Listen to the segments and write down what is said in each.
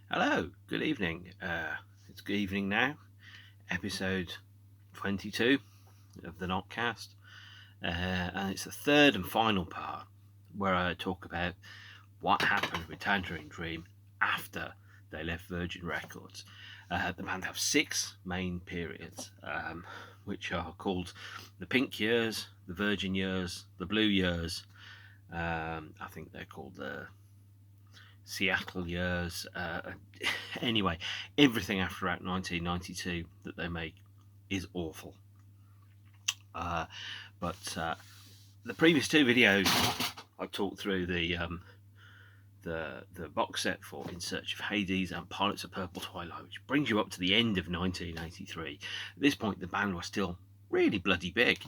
Hello, good evening. It's good evening now, episode 22 of the NOTCAST, and it's the third and final part where I talk about what happened with Tangerine Dream after they left Virgin Records. The band have 6 main periods, which are called the Pink Years, the Virgin Years, the Blue Years. I think they're called the Seattle years. Anyway, everything after 1992 that they make is awful. But the previous 2 videos, I talked through the box set for In Search of Hades and Pilots of Purple Twilight, which brings you up to the end of 1983. At this point, the band was still really bloody big.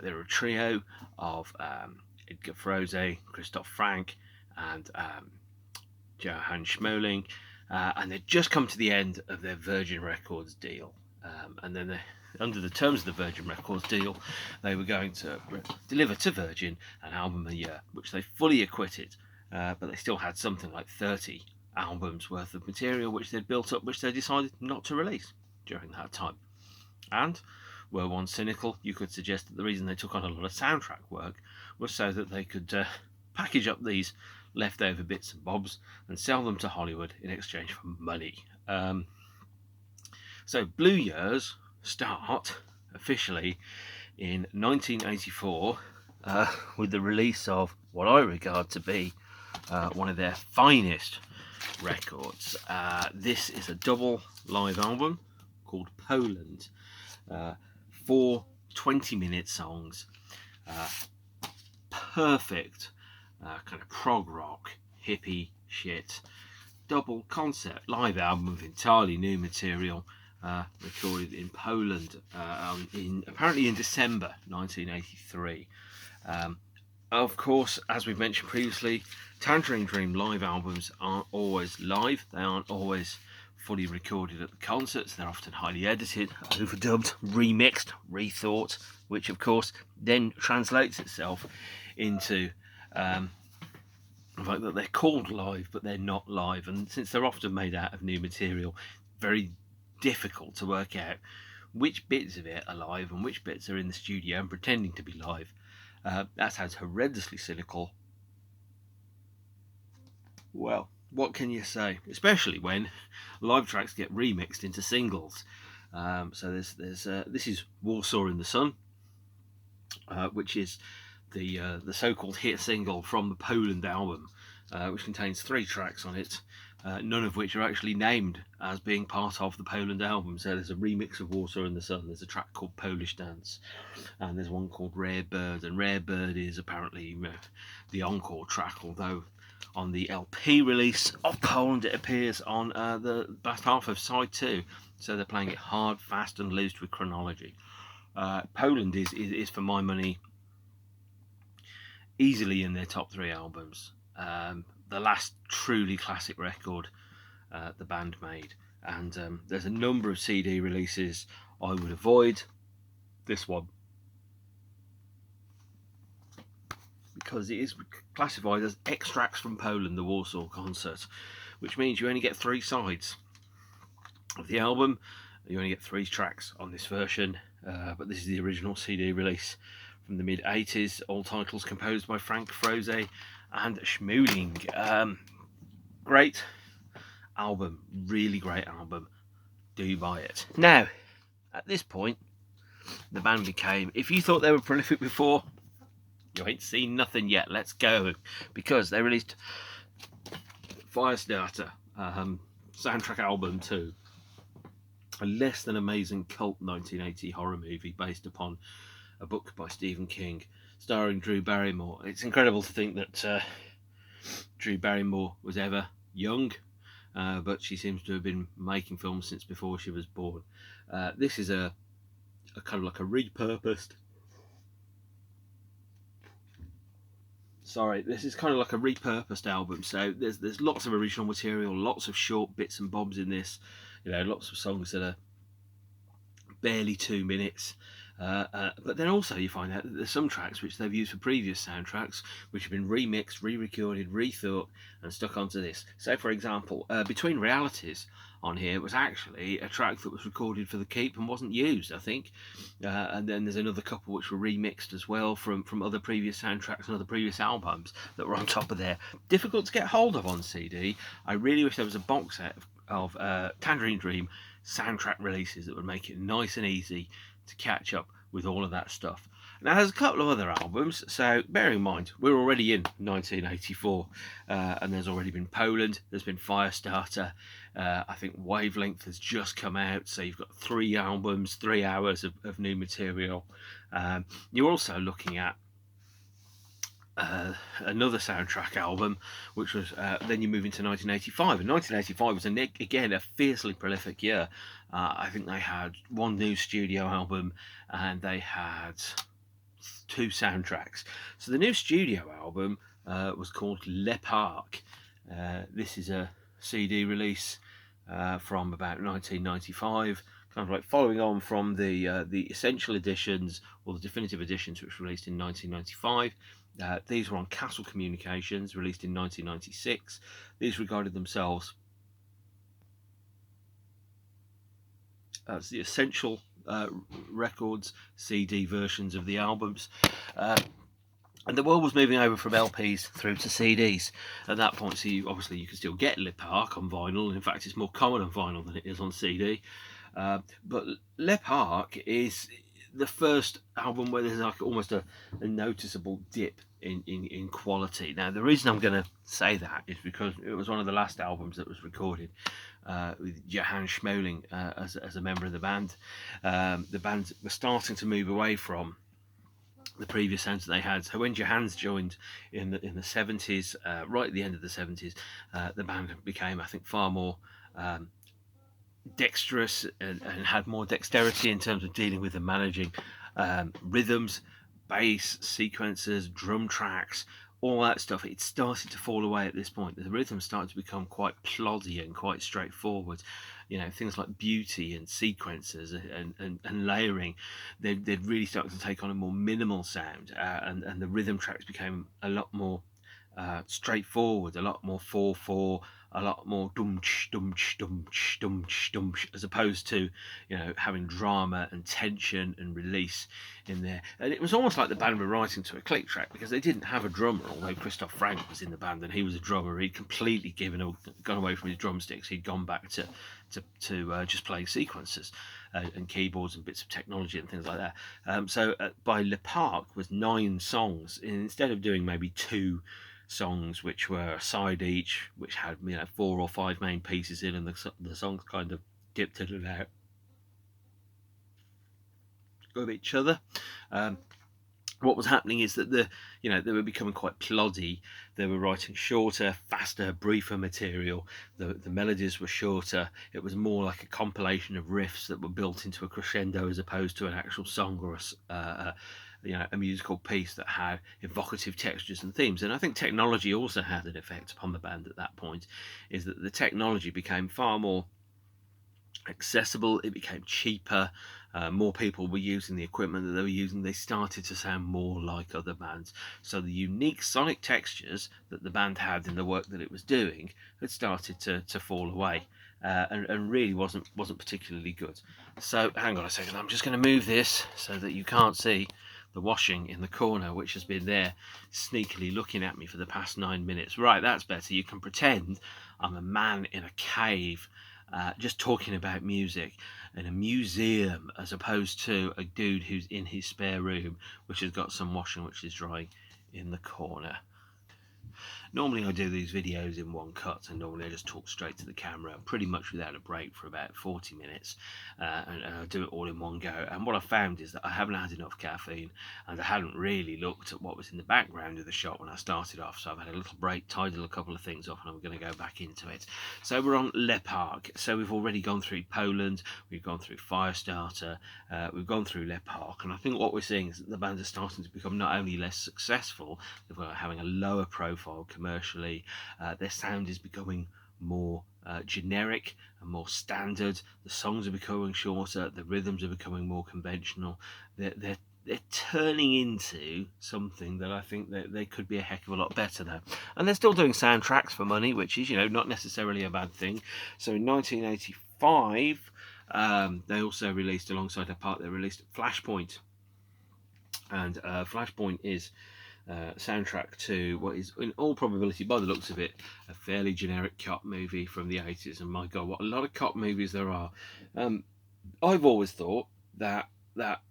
They were a trio of Edgar Froese, Christoph Franke, and Johannes Schmoelling, and they'd just come to the end of their Virgin Records deal, and then under the terms of the Virgin Records deal, they were going to deliver to Virgin an album a year, which they fully acquitted, but they still had something like 30 albums worth of material which they'd built up, which they decided not to release during that time. And were one cynical, you could suggest that the reason they took on a lot of soundtrack work was so that they could package up these leftover bits and bobs and sell them to Hollywood in exchange for money. So Blue Years start officially in 1984 with the release of what I regard to be one of their finest records. This is a double live album called Poland. 4 20-minute songs, perfect kind of prog rock, hippie shit, double concept live album of entirely new material, recorded in Poland apparently in December 1983. Of course, as we've mentioned previously, Tangerine Dream live albums aren't always live. They aren't always fully recorded at the concerts. They're often highly edited, overdubbed, remixed, rethought, which of course then translates itself into the fact that they're called live but they're not live, and since they're often made out of new material, very difficult to work out which bits of it are live and which bits are in the studio and pretending to be live. That sounds horrendously cynical. Well, what can you say, especially when live tracks get remixed into singles? So this is Warsaw in the Sun, which is the so-called hit single from the Poland album, which contains 3 tracks on it, none of which are actually named as being part of the Poland album. So there's a remix of Warsaw in the Sun, there's a track called Polish Dance, and there's one called Rare Bird, and Rare Bird is apparently the encore track, although on the LP release of Poland it appears on the last half of side 2, so they're playing it hard, fast and loose with chronology. Poland is for my money easily in their top 3 albums. The last truly classic record the band made, and there's a number of CD releases I would avoid this one because it is classified as extracts from Poland, the Warsaw concert, which means you only get 3 sides of the album. You only get 3 tracks on this version, but this is the original CD release from the mid-80s, all titles composed by Frank Froese and Schmoelling. Great album, really great album. Do buy it. Now, at this point, the band became, if you thought they were prolific before, you ain't seen nothing yet. Let's go, because they released Firestarter, soundtrack album 2, a less than amazing cult 1980 horror movie based upon a book by Stephen King, starring Drew Barrymore. It's incredible to think that Drew Barrymore was ever young, but she seems to have been making films since before she was born. This is a kind of like a repurposed. This is kind of like a repurposed album. So there's lots of original material, lots of short bits and bobs in this. Lots of songs that are barely 2 minutes. But then also you find out that there's some tracks which they've used for previous soundtracks, which have been remixed, re-recorded, rethought, and stuck onto this. So, for example, Between Realities on here was actually a track that was recorded for the Keep and wasn't used, I think. And then there's another couple which were remixed as well from other previous soundtracks and other previous albums that were on top of there. Difficult to get hold of on CD. I really wish there was a box set of Tangerine Dream soundtrack releases that would make it nice and easy to catch up with all of that stuff. Now, there's a couple of other albums, so bear in mind, we're already in 1984, and there's already been Poland, there's been Firestarter, I think Wavelength has just come out, so you've got 3 albums, 3 hours of new material. You're also looking at another soundtrack album, which was then you move into 1985, and 1985 was again a fiercely prolific year. I think they had 1 new studio album and they had 2 soundtracks. So the new studio album was called Le Parc. This is a CD release from about 1995, kind of like following on from the essential editions or the definitive editions, which were released in 1995. These were on Castle Communications, released in 1996. These regarded themselves as the essential records CD versions of the albums. And the world was moving over from LPs through to CDs at that point. So obviously you can still get Le Parc on vinyl. In fact, it's more common on vinyl than it is on CD. But Le Parc is the first album where there's like almost a noticeable dip in quality. Now, the reason I'm going to say that is because it was one of the last albums that was recorded with Johannes Schmoelling as a member of the band. The band was starting to move away from the previous sounds that they had. So when Johannes joined in the 70s, right at the end of the 70s, the band became, I think, far more dexterous and had more dexterity in terms of dealing with and managing rhythms, bass, sequences, drum tracks, all that stuff. It started to fall away at this point. The rhythm started to become quite ploddy and quite straightforward. You know, things like beauty and sequences and layering, they'd really started to take on a more minimal sound, and the rhythm tracks became a lot more straightforward, a lot more 4/4, a lot more dum-ch, dum-ch, dum-ch, dum-ch, dum-ch, as opposed to, you know, having drama and tension and release in there. And it was almost like the band were writing to a click track, because they didn't have a drummer, although Christoph Franke was in the band and he was a drummer. He'd completely gone away from his drumsticks. He'd gone back to just playing sequences and keyboards and bits of technology and things like that. So by Le Parc was 9 songs, and instead of doing maybe 2 songs which were a side each, which had 4 or 5 main pieces in, and the songs kind of dipped in and out of each other. What was happening is that they were becoming quite ploddy. They were writing shorter, faster, briefer material. The melodies were shorter. It was more like a compilation of riffs that were built into a crescendo, as opposed to an actual song or a musical piece that had evocative textures and themes. And I think technology also had an effect upon the band at that point, is that the technology became far more accessible, it became cheaper, more people were using the equipment that they were using. They started to sound more like other bands. So the unique sonic textures that the band had in the work that it was doing had started to fall away, and really wasn't particularly good. So hang on a second, I'm just going to move this so that you can't see the washing in the corner, which has been there sneakily looking at me for the past 9 minutes. Right, that's better. You can pretend I'm a man in a cave, just talking about music in a museum, as opposed to a dude who's in his spare room, which has got some washing which is drying in the corner. Normally I do these videos in one cut, and normally I just talk straight to the camera pretty much without a break for about 40 minutes, and I do it all in one go. And what I found is that I haven't had enough caffeine, and I hadn't really looked at what was in the background of the shot when I started off, so I've had a little break, tidied a couple of things off, and I'm going to go back into it. So we're on Le Parc. So we've already gone through Poland, we've gone through Firestarter, we've gone through Le Parc, and I think what we're seeing is that the band is starting to become not only less successful, they're having a lower profile commercially, their sound is becoming more generic and more standard. The songs are becoming shorter, the rhythms are becoming more conventional. They're turning into something that I think that they could be a heck of a lot better now. And they're still doing soundtracks for money, which is, not necessarily a bad thing. So in 1985, they also released, alongside their Parc, they released Flashpoint. And Flashpoint is soundtrack to what is, in all probability, by the looks of it, a fairly generic cop movie from the 80s. And my God, what a lot of cop movies there are. I've always thought that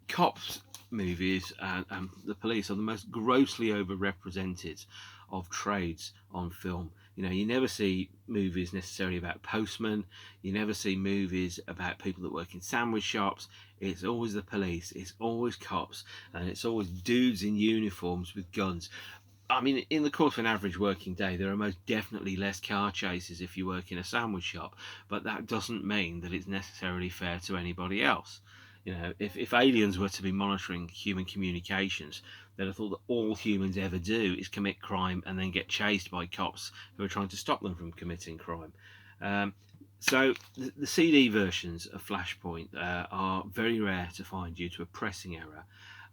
cops movies and the police are the most grossly overrepresented of trades on film. You never see movies necessarily about postmen. You never see movies about people that work in sandwich shops. It's always the police. It's always cops, and it's always dudes in uniforms with guns. I mean, in the course of an average working day, there are most definitely less car chases if you work in a sandwich shop, but that doesn't mean that it's necessarily fair to anybody else. If aliens were to be monitoring human communications, then I thought that all humans ever do is commit crime and then get chased by cops who are trying to stop them from committing crime. So the CD versions of Flashpoint are very rare to find due to a pressing error,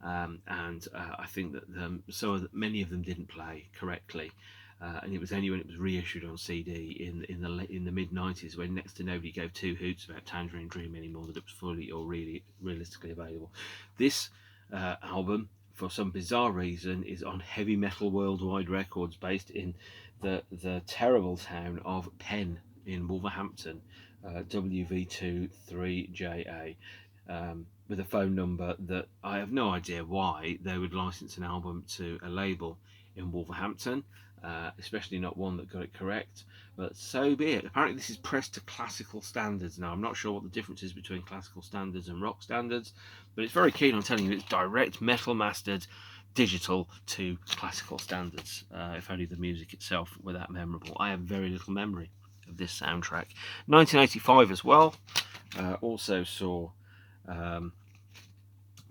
and I think that many of them didn't play correctly. And it was only when it was reissued on CD in the mid 90s, when next to nobody gave two hoots about Tangerine Dream anymore, that it was fully or really realistically available. This album, for some bizarre reason, is on Heavy Metal Worldwide Records, based in the terrible town of Penn in Wolverhampton, WV23JA, with a phone number that I have no idea why they would license an album to a label in Wolverhampton. Especially not one that got it correct, but so be it. Apparently this is pressed to classical standards. Now I'm not sure what the difference is between classical standards and rock standards, but it's very keen on telling you it's direct metal mastered digital to classical standards. If only the music itself were that memorable. I have very little memory of this soundtrack. 1985 as well also saw the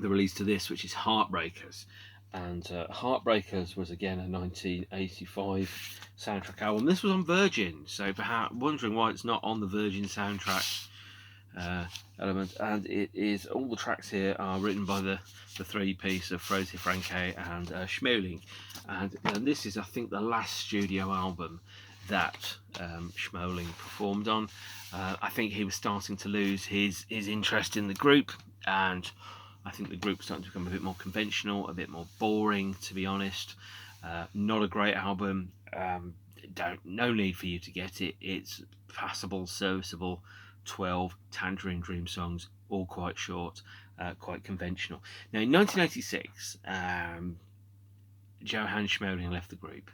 release to this, which is Heartbreakers. And Heartbreakers was again a 1985 soundtrack album. This was on Virgin, so perhaps wondering why it's not on the Virgin soundtrack element. And it is, all the tracks here are written by the three-piece of Christoph Franke and Schmoelling. And this is, I think, the last studio album that Schmoelling performed on. I think he was starting to lose his interest in the group, and I think the group was starting to become a bit more conventional, a bit more boring, to be honest. Not a great album. No need for you to get it. It's passable, serviceable. 12 Tangerine Dream songs, all quite short, quite conventional. Now, in 1986, Johannes Schmoelling left the group,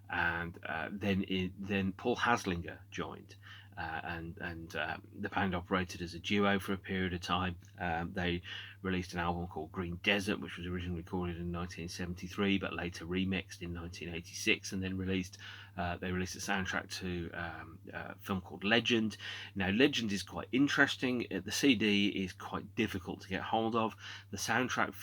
and then Paul Haslinger joined. And the band operated as a duo for a period of time. They released an album called Green Desert, which was originally recorded in 1973 but later remixed in 1986, and then they released a soundtrack to a film called Legend. Now, Legend is quite interesting. The CD is quite difficult to get hold of. The soundtrack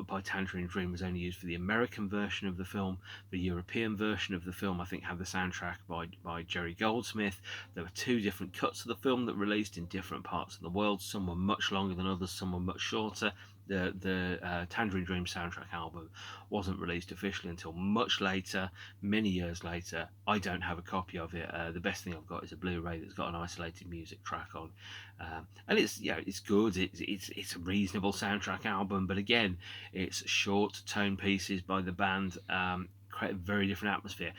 by Tangerine Dream was only used for the American version of the film. The European version of the film, I think, had the soundtrack by Jerry Goldsmith. There were two different cuts of the film that released in different parts of the world. Some were much longer than others, some were much shorter. The Tangerine Dream soundtrack album wasn't released officially until much later, many years later. I don't have a copy of it. The best thing I've got is a Blu-ray that's got an isolated music track on, and it's good. It's a reasonable soundtrack album, but again, it's short tone pieces by the band, create a very different atmosphere.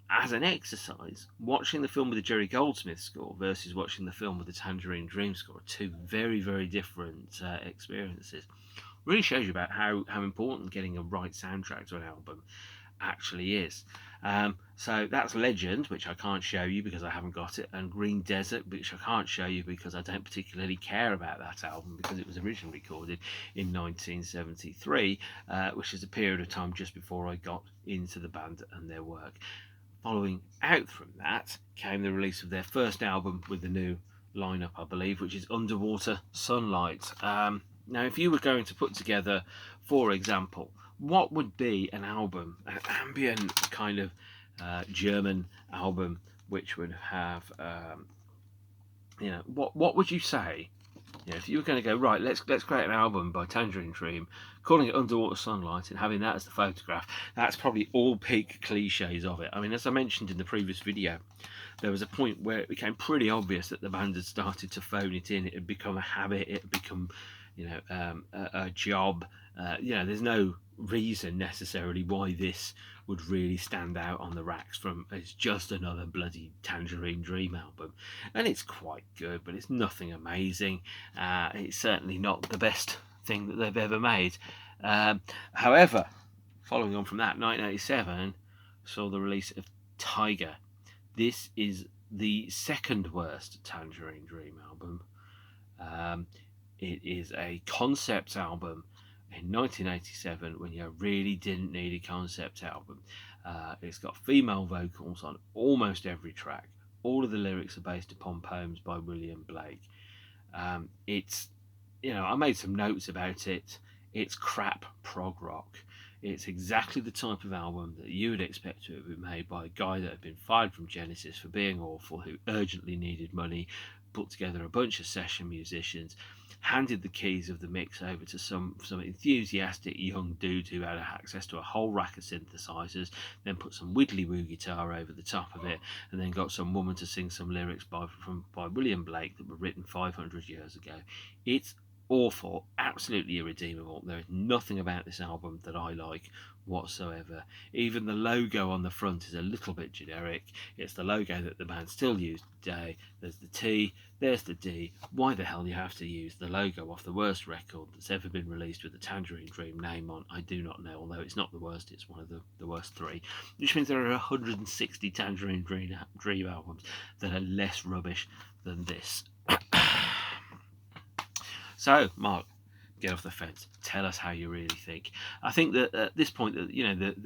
As an exercise, watching the film with the Jerry Goldsmith score versus watching the film with the Tangerine Dream score are two very, very different experiences. Really shows you about how important getting a right soundtrack to an album actually is. So that's Legend, which I can't show you because I haven't got it, and Green Desert, which I can't show you because I don't particularly care about that album because it was originally recorded in 1973, which is a period of time just before I got into the band and their work. Following out from that came the release of their first album with the new lineup, I believe, which is Underwater Sunlight. Now, if you were going to put together, for example, what would be an album, an ambient kind of German album, which would have You know, what would you say? You know, if you were going to go, right, let's create an album by Tangerine Dream, calling it Underwater Sunlight and having that as the photograph, that's probably all peak cliches of it. I mean, as I mentioned in the previous video, there was a point where it became pretty obvious that the band had started to phone it in. It had become a habit. It had become, a job. There's no reason necessarily why this would really stand out on the racks from it's just another bloody Tangerine Dream album, and it's quite good, but it's nothing amazing. It's certainly not the best thing that they've ever made. However, following on from that, 1987 saw the release of Tyger. This is the second worst Tangerine Dream album. It is a concept album in 1987 when you really didn't need a concept album. It's got female vocals on almost every track. All of the lyrics are based upon poems by William Blake. I made some notes about it. It's crap prog rock. It's exactly the type of album that you would expect to have been made by a guy that had been fired from Genesis for being awful, who urgently needed money, put together a bunch of session musicians, handed the keys of the mix over to some enthusiastic young dude who had access to a whole rack of synthesizers, then put some widdly woo guitar over the top of it, and then got some woman to sing some lyrics by William Blake that were written 500 years ago. It's awful, absolutely irredeemable. There is nothing about this album that I like whatsoever. Even the logo on the front is a little bit generic. It's the logo that the band still use today. There's the T, there's the D. Why the hell do you have to use the logo off the worst record that's ever been released with the Tangerine Dream name on? I do not know, although it's not the worst, it's one of the worst three, which means there are 160 Tangerine Dream albums that are less rubbish than this. So, Mark, get off the fence. Tell us how you really think. I think that at this point,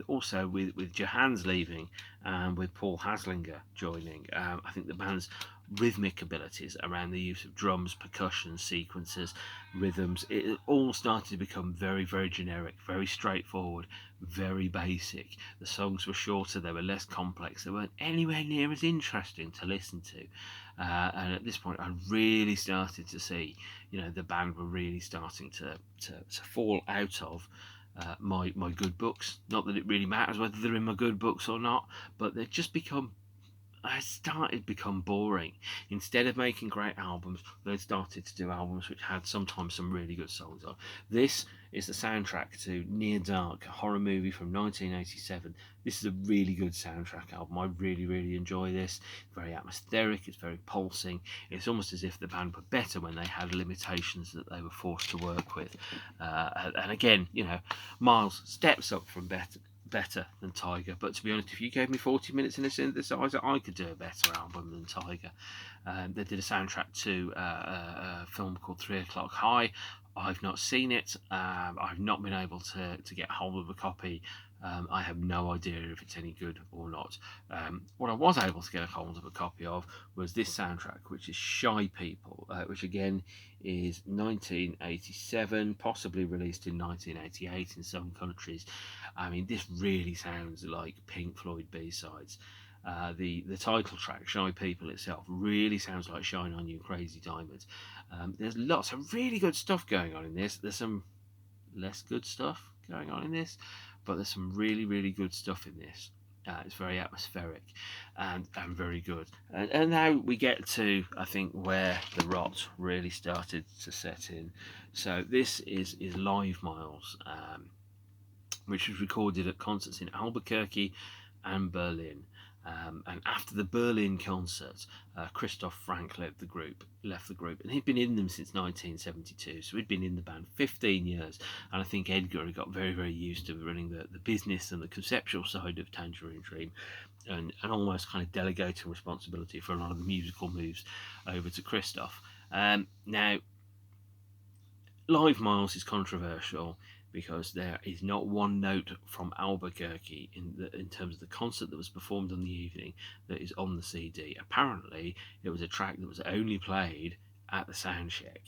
also with Johannes leaving and with Paul Haslinger joining, I think the band's rhythmic abilities around the use of drums, percussion, sequences, rhythms, it all started to become very, very generic, very straightforward, very basic. The songs were shorter, they were less complex, they weren't anywhere near as interesting to listen to. And at this point, I really started to see, the band were really starting to fall out of my good books. Not that it really matters whether they're in my good books or not, but they've just become boring. Instead of making great albums, they started to do albums which had sometimes some really good songs on. This is the soundtrack to Near Dark, a horror movie from 1987. This is a really good soundtrack album. I really, really enjoy this. It's very atmospheric, it's very pulsing. It's almost as if the band were better when they had limitations that they were forced to work with. And again, Miles steps up from better than Tyger, but to be honest, if you gave me 40 minutes in a synthesizer, I could do a better album than Tyger. They did a soundtrack to a film called 3 O'Clock High. I've not seen it. I've not been able to get hold of a copy. I have no idea if it's any good or not. What I was able to get a hold of a copy of was this soundtrack, which is Shy People, which again is 1987, possibly released in 1988 in some countries. I mean, this really sounds like Pink Floyd B-sides. The title track, Shy People itself, really sounds like Shine On You Crazy Diamonds. There's lots of really good stuff going on in this. There's some less good stuff going on in this, but there's some really, really good stuff in this. It's very atmospheric and very good. And now we get to, I think, where the rot really started to set in. So this is Livemiles, which was recorded at concerts in Albuquerque and Berlin. And after the Berlin concert, Christoph Franke left the group, and he'd been in them since 1972, so he'd been in the band 15 years, and I think Edgar had got very, very used to running the business and the conceptual side of Tangerine Dream, and almost kind of delegating responsibility for a lot of the musical moves over to Christoph. Now, Livemiles is controversial because there is not one note from Albuquerque in terms of the concert that was performed on the evening that is on the CD. Apparently, it was a track that was only played at the sound check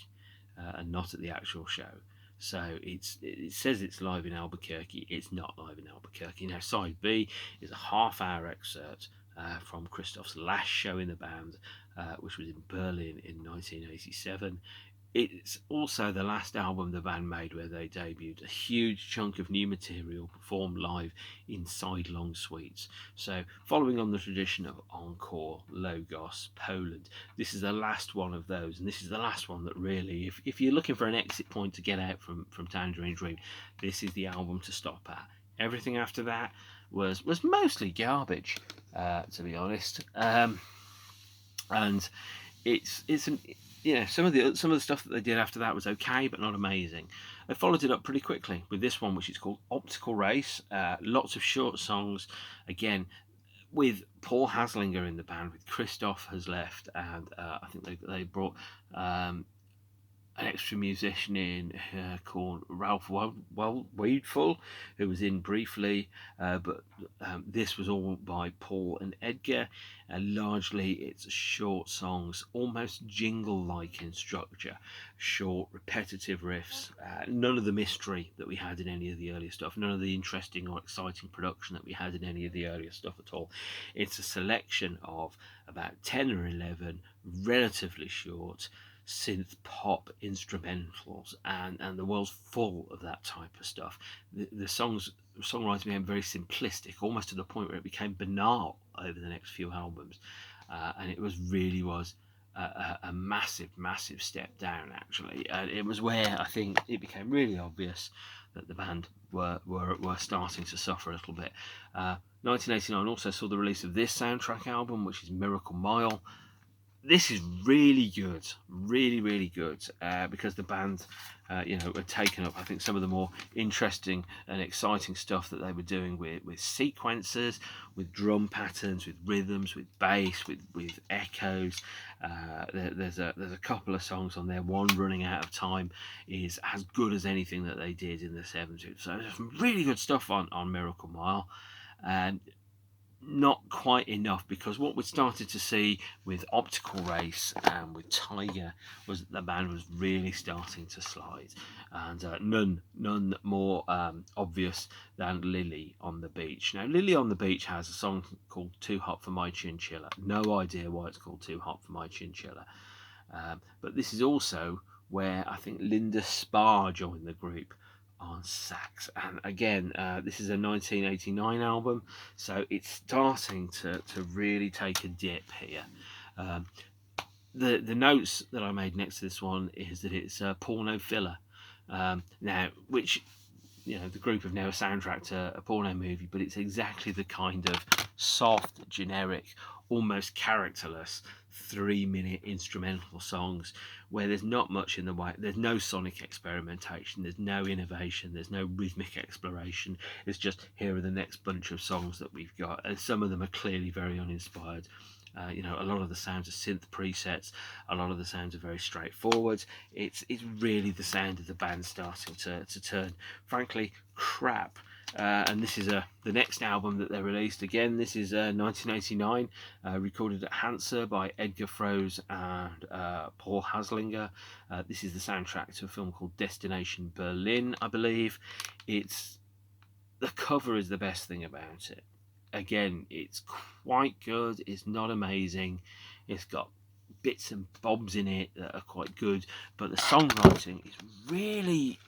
and not at the actual show. So it says it's live in Albuquerque. It's not live in Albuquerque. Now, side B is a half-hour excerpt from Christoph's last show in the band, which was in Berlin in 1987. It's also the last album the band made where they debuted a huge chunk of new material performed live inside long suites. So, following on the tradition of Encore, Logos, Poland, this is the last one of those, and this is the last one that really, if you're looking for an exit point to get out from Tangerine Dream, this is the album to stop at. Everything after that was mostly garbage, to be honest. And it's an some of the stuff that they did after that was okay, but not amazing. They followed it up pretty quickly with this one, which is called Optical Race. Lots of short songs, again with Paul Haslinger in the band. With Christoph has left, and I think they brought an extra musician in called Ralph Weedful, who was in briefly, but this was all by Paul and Edgar, and largely it's short songs, almost jingle-like in structure, short, repetitive riffs, none of the mystery that we had in any of the earlier stuff, none of the interesting or exciting production that we had in any of the earlier stuff at all. It's a selection of about 10 or 11 relatively short synth pop instrumentals, and the world's full of that type of stuff. The songwriting became very simplistic, almost to the point where it became banal over the next few albums, and it was a massive step down, actually. And it was where I think it became really obvious that the band were starting to suffer a little bit. 1989 also saw the release of this soundtrack album, which is Miracle Mile. This is really good, really good, because the band, had taken up, I think, some of the more interesting and exciting stuff that they were doing with sequences, with drum patterns, with rhythms, with bass, with echoes. There's a couple of songs on there. One, Running Out of Time, is as good as anything that they did in the 70s. So there's some really good stuff on Miracle Mile. And not quite enough, because what we started to see with Optical Race and with Tyger was that the band was really starting to slide, and none more obvious than Lily on the Beach. Now, Lily on the Beach has a song called Too Hot for My Chinchilla. No idea why it's called Too Hot for My Chinchilla, but this is also where I think Linda Spar joined the group on sax. And again, this is a 1989 album, so it's starting to really take a dip here. The notes that I made next to this one is that it's a porno filler. Now, which, the group have now soundtracked a porno movie, but it's exactly the kind of soft, generic, almost characterless 3-minute instrumental songs where there's not much in the way. There's no sonic experimentation, there's no innovation, there's no rhythmic exploration. It's just, here are the next bunch of songs that we've got, and some of them are clearly very uninspired. A lot of the sounds are synth presets, a lot of the sounds are very straightforward. It's really the sound of the band starting to turn, frankly, crap. And this is the next album that they released. Again, this is 1989, recorded at Hansa by Edgar Froese and Paul Haslinger. This is the soundtrack to a film called Destination Berlin, I believe. The cover is the best thing about it. Again, it's quite good. It's not amazing. It's got bits and bobs in it that are quite good, but the songwriting is really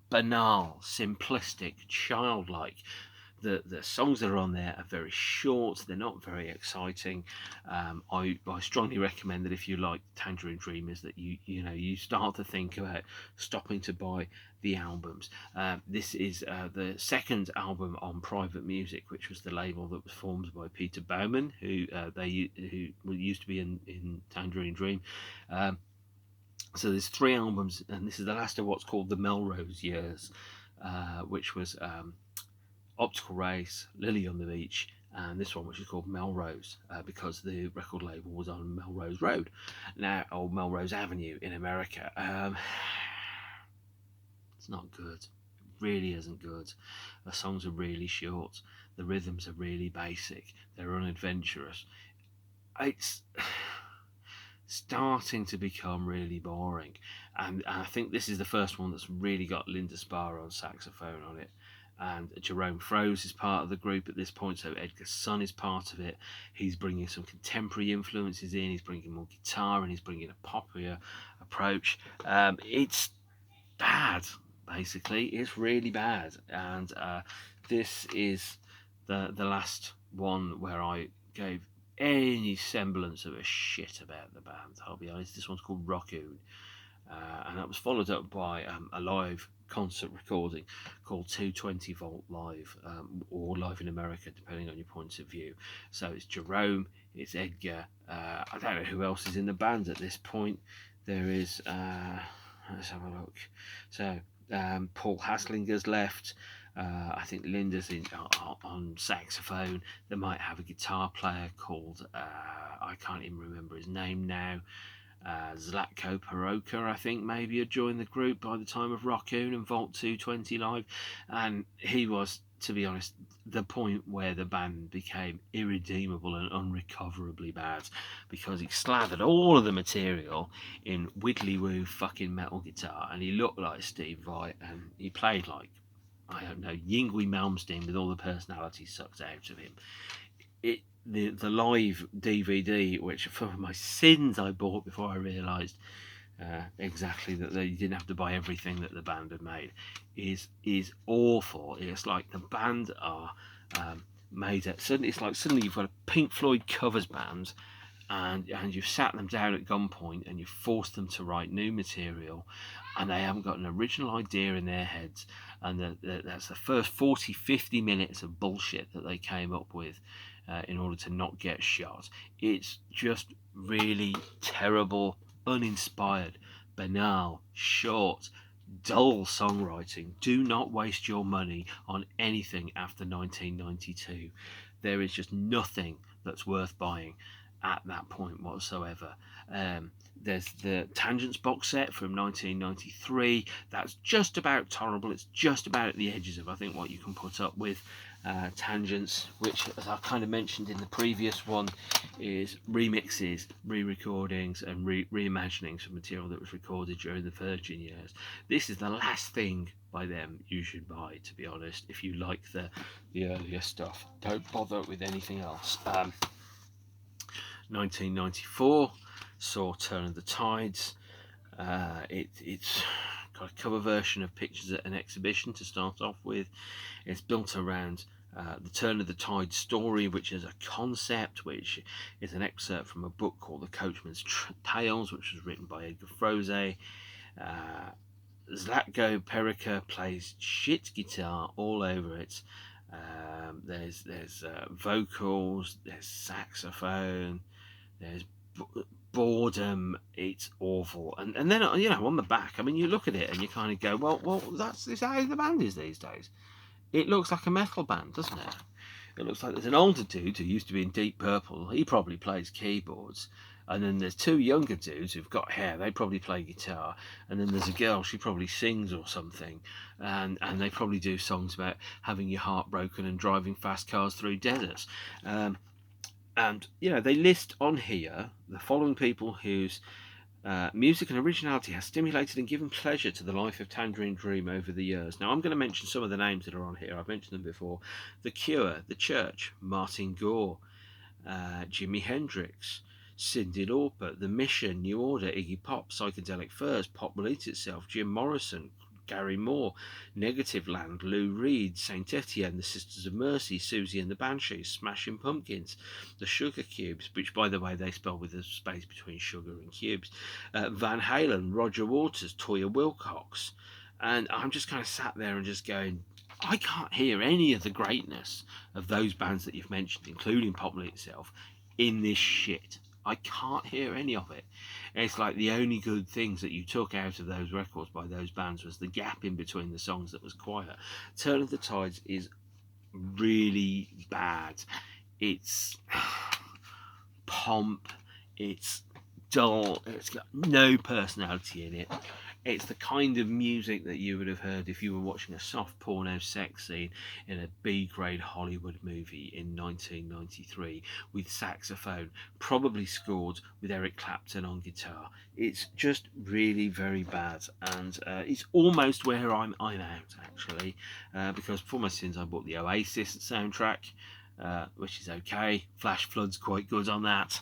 banal, simplistic, childlike. The songs that are on there are very short. They're not very exciting. I strongly recommend that if you like Tangerine Dream, is that you start to think about stopping to buy the albums. This is the second album on Private Music, which was the label that was formed by Peter Baumann, who used to be in Tangerine Dream. So there's 3 albums, and this is the last of what's called the Melrose years, which was Optical Race, Lily on the Beach, and this one, which is called Melrose, because the record label was on Melrose Road, or Melrose Avenue in America. It's not good. It really isn't good. The songs are really short. The rhythms are really basic. They're unadventurous. It's starting to become really boring, and I think this is the first one that's really got Linda Spar on saxophone on it. and Jerome Froese is part of the group at this point, so Edgar's son is part of it. He's bringing some contemporary influences in, he's bringing more guitar, and he's bringing a poppier approach. It's bad, basically. It's really bad, and this is the last one where I gave any semblance of a shit about the band, I'll be honest. This one's called Rockoon, and that was followed up by a live concert recording called 220 Volt Live, or Live in America, depending on your point of view. So it's Jerome, it's Edgar, I don't know who else is in the band at this point. There is, let's have a look. So Paul Haslinger's left. I think Linda's on saxophone. They might have a guitar player called, I can't even remember his name now. Zlatko Perica, I think, maybe had joined the group by the time of Rockoon and Vault 220 Live, and he was, to be honest, the point where the band became irredeemable and unrecoverably bad, because he slathered all of the material in widdly woo fucking metal guitar, and he looked like Steve Vai, and he played like, I don't know, Yngwie Malmsteen with all the personality sucked out of him. The live DVD, which for my sins I bought before I realised exactly that they didn't have to buy everything that the band had made, is awful. It's like the band are made at suddenly. It's like suddenly you've got a Pink Floyd covers band, and you've sat them down at gunpoint and you've forced them to write new material, and they haven't got an original idea in their heads, and that's the first 40-50 minutes of bullshit that they came up with in order to not get shot. It's just really terrible, uninspired, banal, short, dull songwriting. Do not waste your money on anything after 1992. There is just nothing that's worth buying at that point whatsoever. There's the Tangents box set from 1993. That's just about tolerable. It's just about at the edges of, I think, what you can put up with. Tangents, which, as I kind of mentioned in the previous one, is remixes, re-recordings, and reimaginings of material that was recorded during the Virgin years. This is the last thing by them you should buy, to be honest, if you like the earlier stuff. Don't bother with anything else. 1994 saw Turn of the Tides. It's got a cover version of Pictures at an Exhibition to start off with. It's built around the Turn of the Tide story, which is a concept, which is an excerpt from a book called The Coachman's Tales, which was written by Edgar Froese. Zlatko Perica plays shit guitar all over it. There's vocals, there's saxophone, there's boredom. It's awful. And then, you know, on the back, I mean, you look at it and you kind of go, well, that's how the band is these days. It looks like a metal band, doesn't it? It looks like there's an older dude who used to be in Deep Purple. He probably plays keyboards. And then there's two younger dudes who've got hair. They probably play guitar. And then there's a girl. She probably sings or something. And they probably do songs about having your heart broken and driving fast cars through deserts. And, you know, they list on here the following people whose music and originality has stimulated and given pleasure to the life of Tangerine Dream over the years. Now, I'm going to mention some of the names that are on here. I've mentioned them before. The Cure, The Church, Martin Gore, Jimi Hendrix, Cyndi Lauper, The Mission, New Order, Iggy Pop, Psychedelic Furs, Pop Will Eat Itself, Jim Morrison, Gary Moore, Negative Land, Lou Reed, Saint Etienne, The Sisters of Mercy, Susie and the Banshees, Smashing Pumpkins, The Sugar Cubes, which, by the way, they spell with a space between sugar and cubes, Van Halen, Roger Waters, Toya Wilcox. And I'm just kind of sat there and just going, I can't hear any of the greatness of those bands that you've mentioned, including Pop Will Eat Itself, in this shit. I can't hear any of it. It's like the only good things that you took out of those records by those bands was the gap in between the songs that was quiet. Turn of the Tides is really bad. It's pomp, it's dull, it's got no personality in it. It's the kind of music that you would have heard if you were watching a soft porno sex scene in a B-grade Hollywood movie in 1993 with saxophone, probably scored with Eric Clapton on guitar. It's just really very bad, and it's almost where I'm out actually, because for my sins I bought the Oasis soundtrack, which is okay. Flash Flood's quite good on that.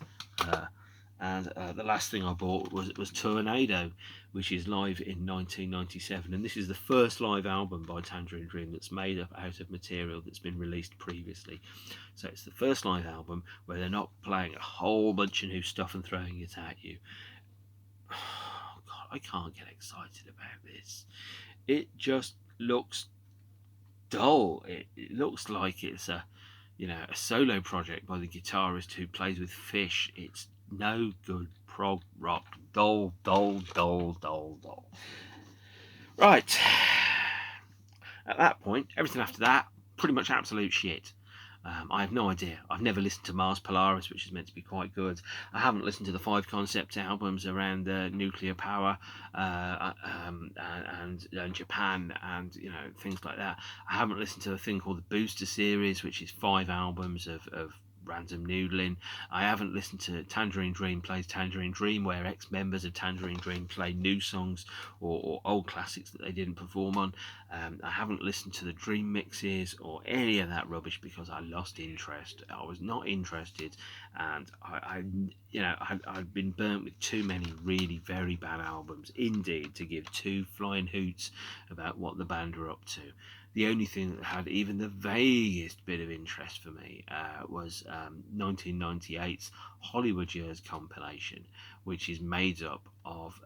And the last thing I bought was Tournado, which is live in 1997, and this is the first live album by Tangerine Dream that's made up out of material that's been released previously. So it's the first live album where they're not playing a whole bunch of new stuff and throwing it at you. Oh, God, I can't get excited about this. It just looks dull. It looks like it's a solo project by the guitarist who plays with Fish. It's no good prog rock. Dull. Right. At that point, everything after that, pretty much absolute shit. I have no idea. I've never listened to Mars Polaris, which is meant to be quite good. I haven't listened to the 5 concept albums around nuclear power and Japan and things like that. I haven't listened to a thing called the Booster series, which is 5 albums of random noodling. I haven't listened to Tangerine Dream Plays Tangerine Dream, where ex-members of Tangerine Dream play new songs or old classics that they didn't perform on. I haven't listened to the Dream mixes or any of that rubbish because I lost interest. I was not interested, and I'd been burnt with too many really very bad albums indeed to give 2 flying hoots about what the band were up to. The only thing that had even the vaguest bit of interest for me was 1998's Hollywood Years compilation, which is made up of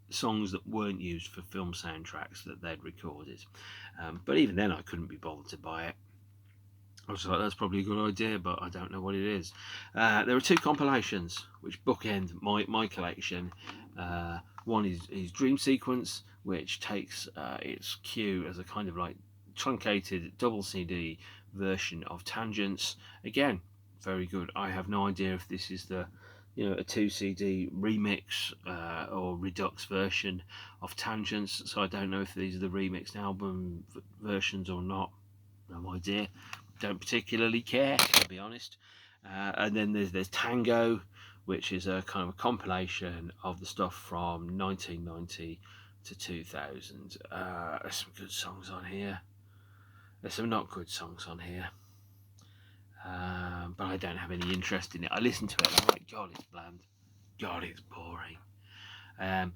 songs that weren't used for film soundtracks that they'd recorded. But even then I couldn't be bothered to buy it. I was like, that's probably a good idea, but I don't know what it is. There are 2 compilations which bookend my collection. One is Dream Sequence, which takes its cue as a kind of like truncated double CD version of Tangents. Again, very good. I have no idea if this is the a 2 CD remix or redux version of Tangents, so I don't know if these are the remixed album versions or not. No idea. Don't particularly care, to be honest. And then there's Tang-go, which is a kind of a compilation of the stuff from 1990 to 2000. There's some good songs on here. There's some not good songs on here, but I don't have any interest in it. I listen to it and I'm like, God, it's bland. God, it's boring. And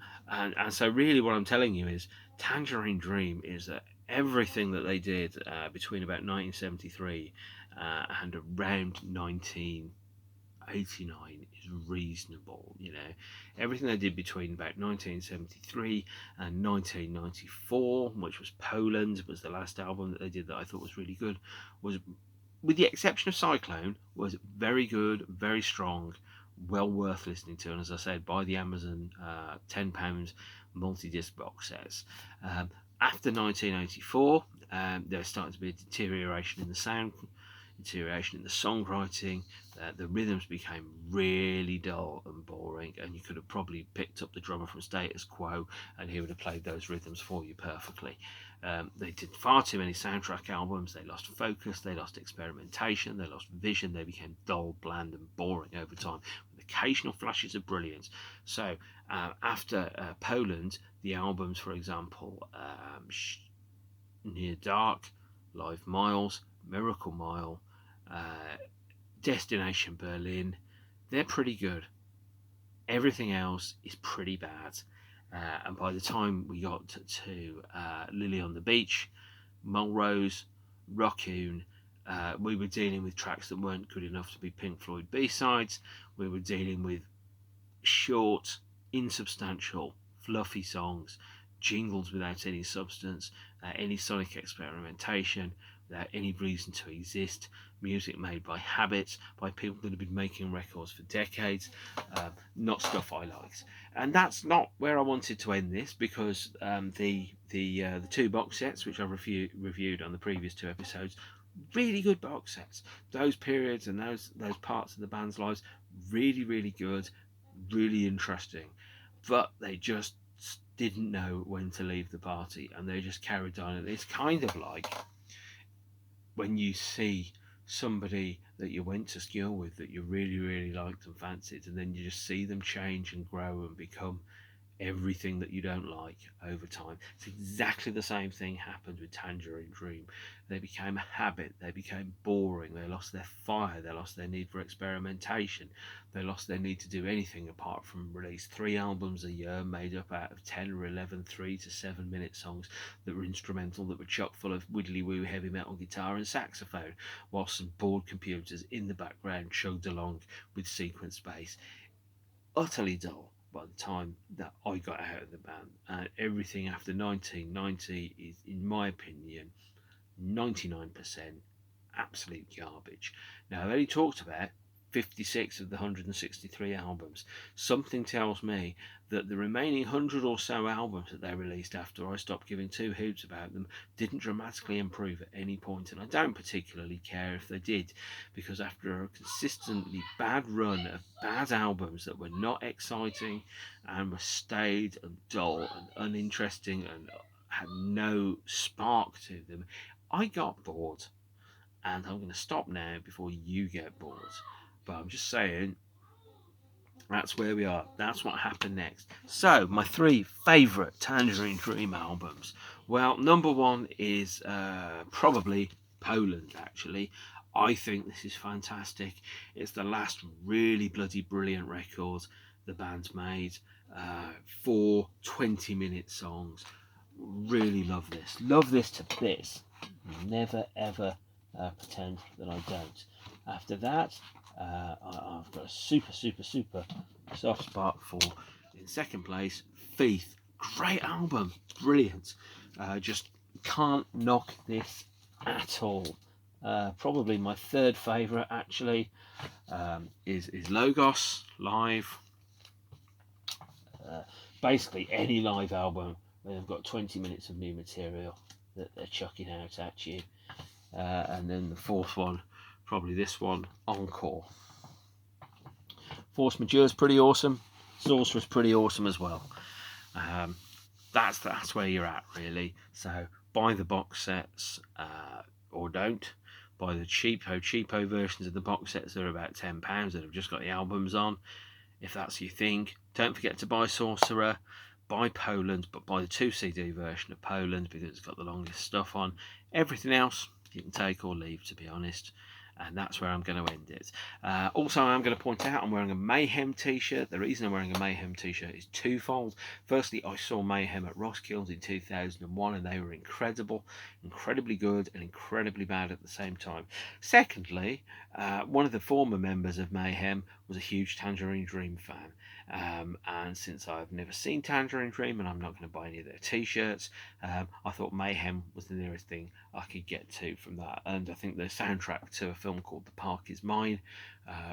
so really what I'm telling you is Tangerine Dream is everything that they did between about 1973 and around 1989 is reasonable. Everything they did between about 1973 and 1994, which was Poland, was the last album that they did that I thought was really good, was, with the exception of Cyclone, was very good, very strong, well worth listening to. And as I said, buy the Amazon £10 multi-disc box sets. After 1984, there started to be a deterioration in the sound, deterioration in the songwriting. The rhythms became really dull and boring, and you could have probably picked up the drummer from Status Quo and he would have played those rhythms for you perfectly. They did far too many soundtrack albums. They lost focus, they lost experimentation, they lost vision. They became dull, bland and boring over time, with occasional flashes of brilliance. So after Poland, the albums, for example, Near Dark, Livemiles, Miracle Mile, Destination Berlin, they're pretty good. Everything else is pretty bad. And by the time we got to Lily on the Beach, Melrose, Rockoon, we were dealing with tracks that weren't good enough to be Pink Floyd B-sides. We were dealing with short, insubstantial, fluffy songs, jingles without any substance, any sonic experimentation, without any reason to exist, music made by habit, by people that have been making records for decades, not stuff I liked. And that's not where I wanted to end this, because the 2 box sets, which I've reviewed on the previous 2 episodes, really good box sets. Those periods and those parts of the band's lives, really, really good, really interesting. But they just didn't know when to leave the party, and they just carried on. And it's kind of like when you see somebody that you went to school with that you really, really liked and fancied, and then you just see them change and grow and become everything that you don't like over time. It's exactly the same thing happened with Tangerine Dream. They became a habit, they became boring, they lost their fire, they lost their need for experimentation, they lost their need to do anything apart from release 3 albums a year made up out of 10 or 11 3 to 7 minute songs that were instrumental, that were chock full of widdly woo heavy metal guitar and saxophone, whilst some bored computers in the background chugged along with sequence bass. Utterly dull by the time that I got out of the band, and everything after 1990 is, in my opinion, 99% absolute garbage. Now, I've only talked about 56 of the 163 albums. Something tells me that the remaining 100 or so albums that they released after I stopped giving two hoots about them didn't dramatically improve at any point, and I don't particularly care if they did, because after a consistently bad run of bad albums that were not exciting and were staid and dull and uninteresting and had no spark to them, I got bored. And I'm going to stop now before you get bored. But I'm just saying, that's where we are. That's what happened next. So, my 3 favourite Tangerine Dream albums. Well, number 1 is probably Poland, actually. I think this is fantastic. It's the last really bloody brilliant record the band's made. 4 20-minute songs. Really love this. Love this to this. Never ever pretend that I don't. After that, I've got a super soft spot for, in second place, Faith. Great album, brilliant. Just can't knock this at all. Probably my 3rd favourite actually is Logos live. Basically any live album where they've got 20 minutes of new material that they're chucking out at you. And then the 4th one, probably this one, Encore. Force Majeure is pretty awesome. Sorcerer's pretty awesome as well. That's where you're at, really. So buy the box sets or don't. Buy the cheapo versions of the box sets that are about £10 that have just got the albums on, if that's your thing. Don't forget to buy Sorcerer. Buy Poland, but buy the 2 CD version of Poland because it's got the longest stuff on. Everything else you can take or leave, to be honest. And that's where I'm going to end it. Also, I'm going to point out I'm wearing a Mayhem t-shirt. The reason I'm wearing a Mayhem t-shirt is twofold. Firstly, I saw Mayhem at Roskilde in 2001 and they were incredible, incredibly good and incredibly bad at the same time. Secondly, one of the former members of Mayhem was a huge Tangerine Dream fan. And since I've never seen Tangerine Dream and I'm not going to buy any of their t-shirts, I thought Mayhem was the nearest thing I could get to from that. And I think the soundtrack to a film called The Parc is Mine,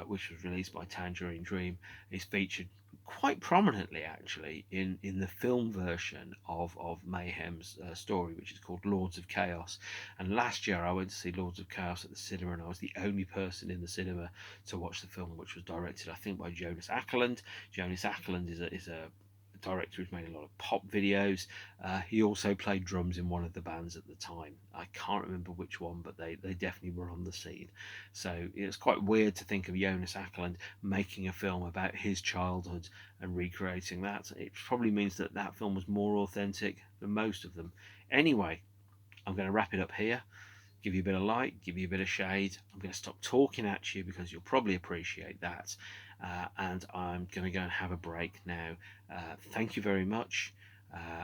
which was released by Tangerine Dream, is featured quite prominently actually in the film version of Mayhem's story, which is called Lords of Chaos. And last year I went to see Lords of Chaos at the cinema, and I was the only person in the cinema to watch the film, which was directed I think by Johannes Schmoelling. Johannes Schmoelling is a director who's made a lot of pop videos. He also played drums in one of the bands at the time. I can't remember which one, but they definitely were on the scene. So it's quite weird to think of Johannes Schmoelling making a film about his childhood and recreating that. It probably means that that film was more authentic than most of them. Anyway, I'm going to wrap it up here. Give you a bit of light, give you a bit of shade. I'm going to stop talking at you because you'll probably appreciate that. And I'm going to go and have a break now. Thank you very much.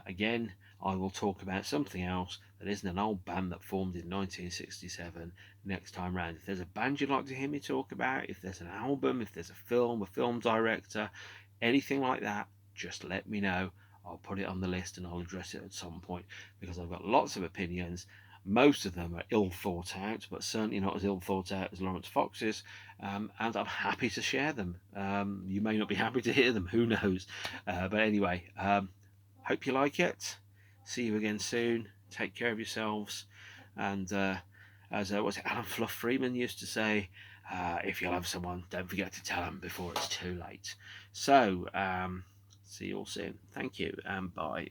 Again, I will talk about something else that isn't an old band that formed in 1967 next time round. If there's a band you'd like to hear me talk about, if there's an album, if there's a film director, anything like that, just let me know. I'll put it on the list and I'll address it at some point, because I've got lots of opinions. Most of them are ill thought out, but certainly not as ill thought out as Lawrence Fox's, and I'm happy to share them. You may not be happy to hear them, who knows, but anyway, hope you like it. See you again soon. Take care of yourselves, and as Alan Fluff Freeman used to say, if you love someone, don't forget to tell them before it's too late. So See you all soon. Thank you and bye.